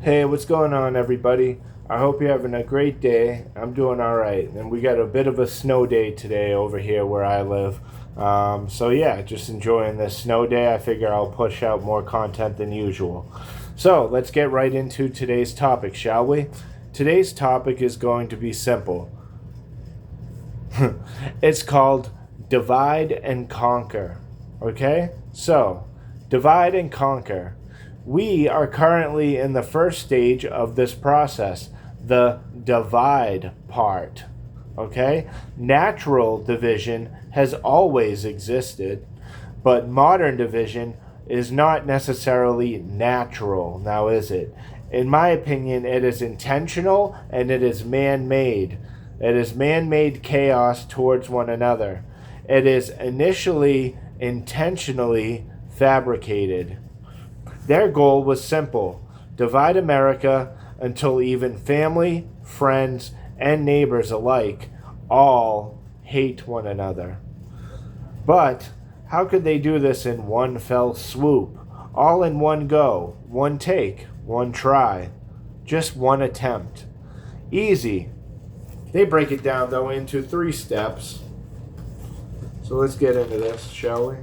Hey, what's going on, everybody? I hope you're having a great day. I'm doing all right, and we got a bit of a snow day today over here where I live. So yeah, just enjoying this snow day. I figure I'll push out more content than usual. So let's get right into today's topic, shall we? Today's topic is going to be simple. It's called divide and conquer. Okay? So, divide and conquer. We are currently in the first stage of this process, the divide part. Okay? Natural division has always existed, but modern division is not necessarily natural, now is it? In my opinion, it is intentional and it is man made. It is man made chaos towards one another. It is initially intentionally fabricated. Their goal was simple: divide America until even family, friends, and neighbors alike all hate one another. But how could they do this in one fell swoop? All in one go, one take, one try, just one attempt. Easy. They break it down, though, into 3 steps. So let's get into this, shall we?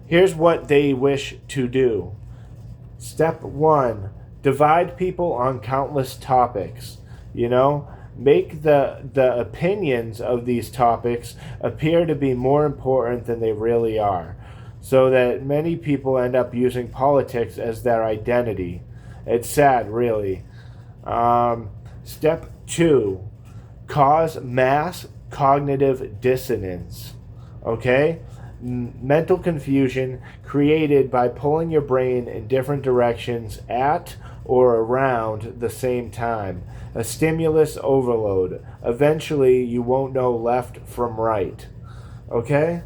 Here's what they wish to do. Step 1, divide people on countless topics. Make the opinions of these topics appear to be more important than they really are, so that many people end up using politics as their identity. It's sad, really. Step 2, cause mass cognitive dissonance. Okay? Mental confusion created by pulling your brain in different directions at or around the same time. A stimulus overload. Eventually, you won't know left from right. Okay?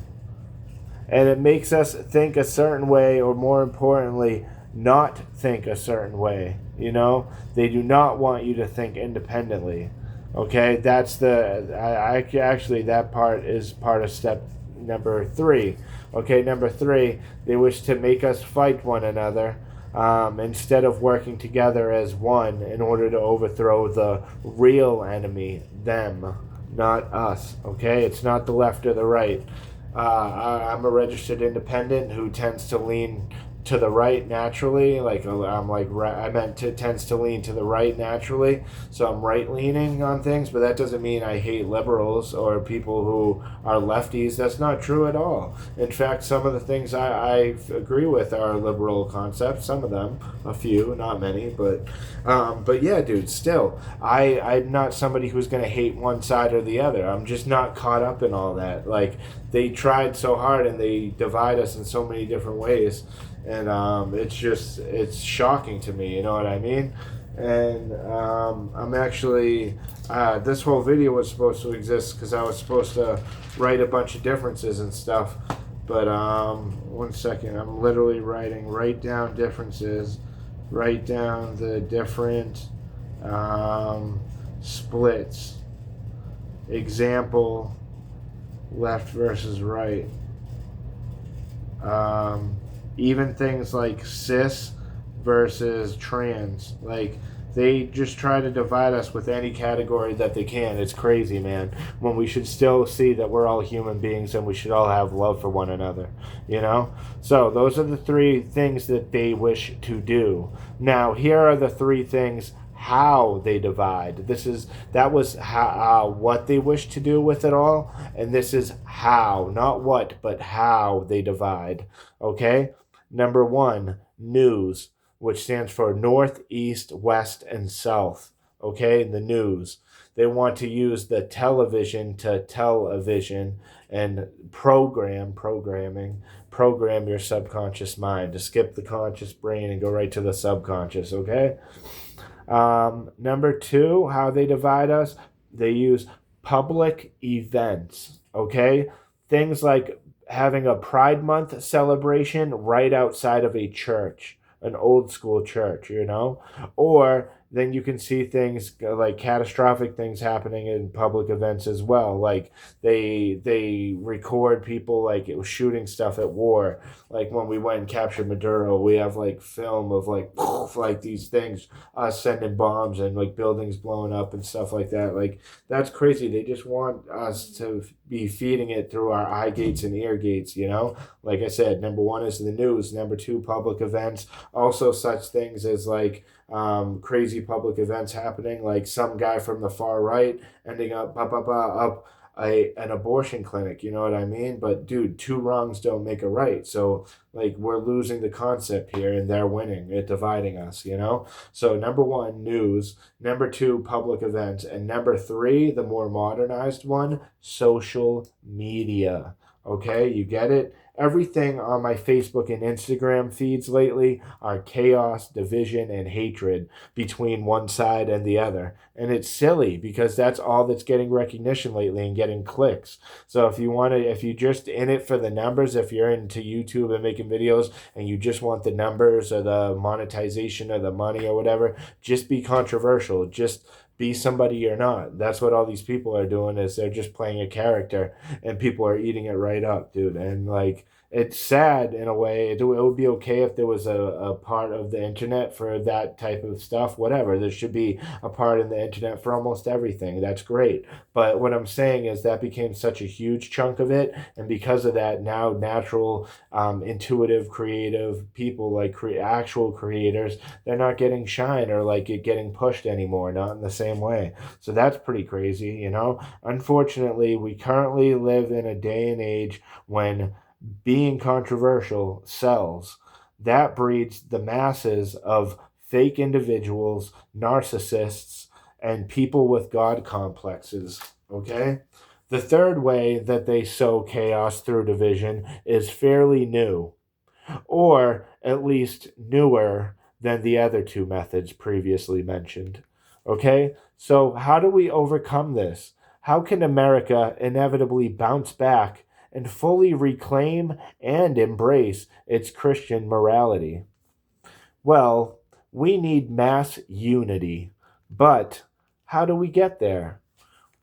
And it makes us think a certain way, or more importantly, not think a certain way. They do not want you to think independently. Okay, that's actually, that part is part of step number 3. Okay, number 3, they wish to make us fight one another instead of working together as one in order to overthrow the real enemy, them, not us. Okay, it's not the left or the right. I'm a registered independent who tends to lean to the right naturally. Tends to lean to the right naturally, so I'm right leaning on things, but that doesn't mean I hate liberals or people who are lefties. That's not true at all. In fact, some of the things I agree with are liberal concepts, some of them, a few, not many, but yeah, dude, still, I'm not somebody who's going to hate one side or the other. I'm just not caught up in all that. Like, they tried so hard and they divide us in so many different ways, and it's shocking to me, you know what I mean? And I'm actually, this whole video was supposed to exist because I was supposed to write a bunch of differences and stuff, but one second, I'm literally write down differences, write down the different splits, example, left versus right. Even things like cis versus trans. Like, they just try to divide us with any category that they can. It's crazy, man. When we should still see that we're all human beings and we should all have love for one another, So those are the 3 things that they wish to do. Now, here are the 3 things how they divide. That was how, what they wish to do with it all, and this is how, not what, but how they divide. Okay? Number 1, news, which stands for North, East, West, and South. Okay? The news. They want to use the television to tell-a-vision and program your subconscious mind, to skip the conscious brain and go right to the subconscious. Okay? Number 2, how they divide us, they use public events, okay? Things like having a Pride Month celebration right outside of a church, an old school church, or then you can see things like catastrophic things happening in public events as well. Like they record people like it was shooting stuff at war. Like when we went and captured Maduro, we have like film of like poof, like these things sending bombs and like buildings blowing up and stuff like that. Like that's crazy. They just want us to be feeding it through our eye gates and ear gates, you know? Like I said, number one is the news, number two, public events. Also, such things as like crazy public events happening, like some guy from the far right ending up an abortion clinic. You know what I mean? But dude, two wrongs don't make a right. So like we're losing the concept here, and they're winning. It's dividing us. You know. So number one, news. Number two, public events, and number three, the more modernized one, social media. Okay, you get it? Everything on my Facebook and Instagram feeds lately are chaos, division, and hatred between one side and the other. And it's silly because that's all that's getting recognition lately and getting clicks. So if you just in it for the numbers, if you're into YouTube and making videos and you just want the numbers or the monetization or the money or whatever, just be controversial. Just be somebody you're not. That's what all these people are doing, is they're just playing a character and people are eating it right up, dude. And like it's sad in a way. It would be okay if there was a part of the internet for that type of stuff, whatever. There should be a part in the internet for almost everything. That's great. But what I'm saying is that became such a huge chunk of it. And because of that, now natural, intuitive, creative people, like actual creators, they're not getting shine or like it getting pushed anymore, not in the same way. So that's pretty crazy, you know? Unfortunately, we currently live in a day and age when being controversial sells. That breeds the masses of fake individuals, narcissists, and people with God complexes. Okay? The third way that they sow chaos through division is fairly new, or at least newer than the other two methods previously mentioned. Okay? So, how do we overcome this? How can America inevitably bounce back and fully reclaim and embrace its Christian morality? Well, we need mass unity. But how do we get there?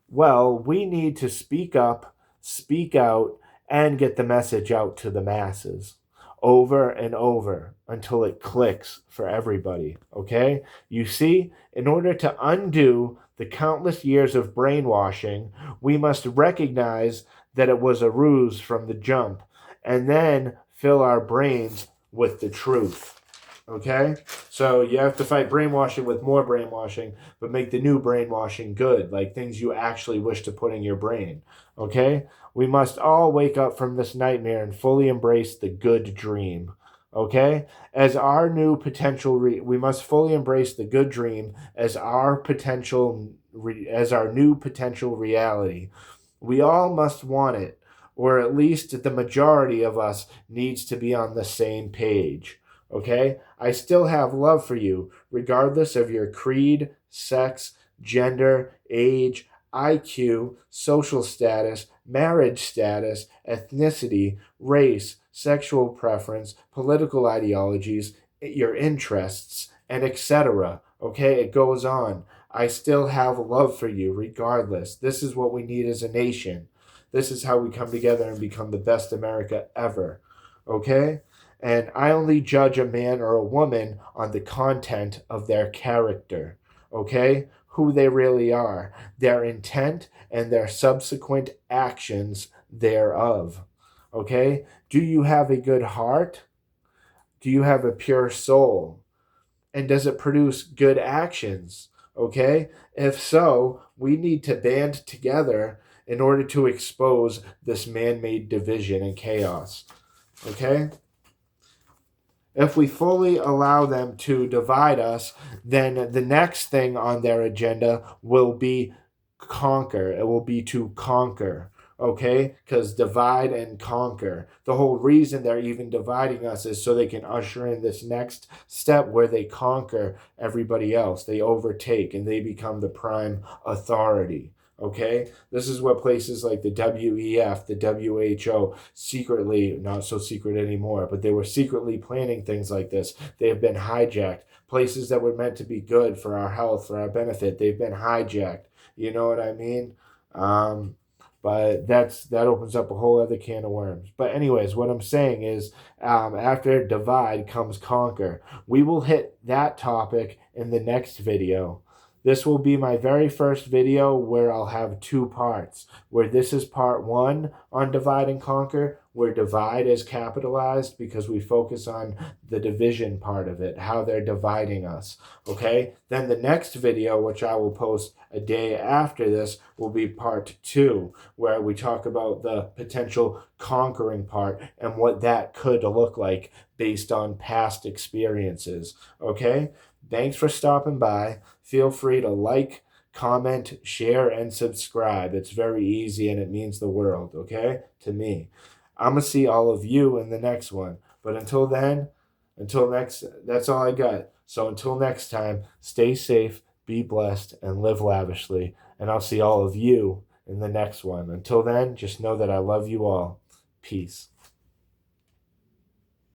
Well, we need to speak up, speak out, and get the message out to the masses over and over until it clicks for everybody. Okay? You see, in order to undo the countless years of brainwashing, we must recognize that it was a ruse from the jump and then fill our brains with the truth. Okay? So you have to fight brainwashing with more brainwashing, but make the new brainwashing good, like things you actually wish to put in your brain. Okay? We must all wake up from this nightmare and fully embrace the good dream. Okay? As our new potential, we must fully embrace the good dream as our as our new potential reality. We all must want it, or at least the majority of us needs to be on the same page. Okay? I still have love for you, regardless of your creed, sex, gender, age, IQ, social status, marriage status, ethnicity, race, sexual preference, political ideologies, your interests, and etc. Okay? It goes on. I still have love for you, regardless. This is what we need as a nation. This is how we come together and become the best America ever. Okay? And I only judge a man or a woman on the content of their character, okay? Who they really are, their intent, and their subsequent actions thereof, okay? Do you have a good heart? Do you have a pure soul? And does it produce good actions, okay? If so, we need to band together in order to expose this man-made division and chaos, okay? If we fully allow them to divide us, then the next thing on their agenda will be conquer. It will be to conquer, okay? Because divide and conquer. The whole reason they're even dividing us is so they can usher in this next step where they conquer everybody else. They overtake and they become the prime authority, Okay, this is what places like the WEF, the WHO secretly, not so secret anymore, but they were secretly planning things like this. They have been hijacked. Places that were meant to be good for our health, for our benefit, they've been hijacked. You know what I mean? But that opens up a whole other can of worms. But anyways, what I'm saying is, after divide comes conquer. We will hit that topic in the next video. This will be my very first video where I'll have two parts, where this is part one on divide and conquer, where divide is capitalized because we focus on the division part of it, how they're dividing us, okay? Then the next video, which I will post a day after this, will be part two, where we talk about the potential conquering part and what that could look like based on past experiences, okay? Thanks for stopping by. Feel free to like, comment, share, and subscribe. It's very easy and it means the world, okay? To me. I'm going to see all of you in the next one. But until then, that's all I got. So until next time, stay safe, be blessed, and live lavishly. And I'll see all of you in the next one. Until then, just know that I love you all. Peace.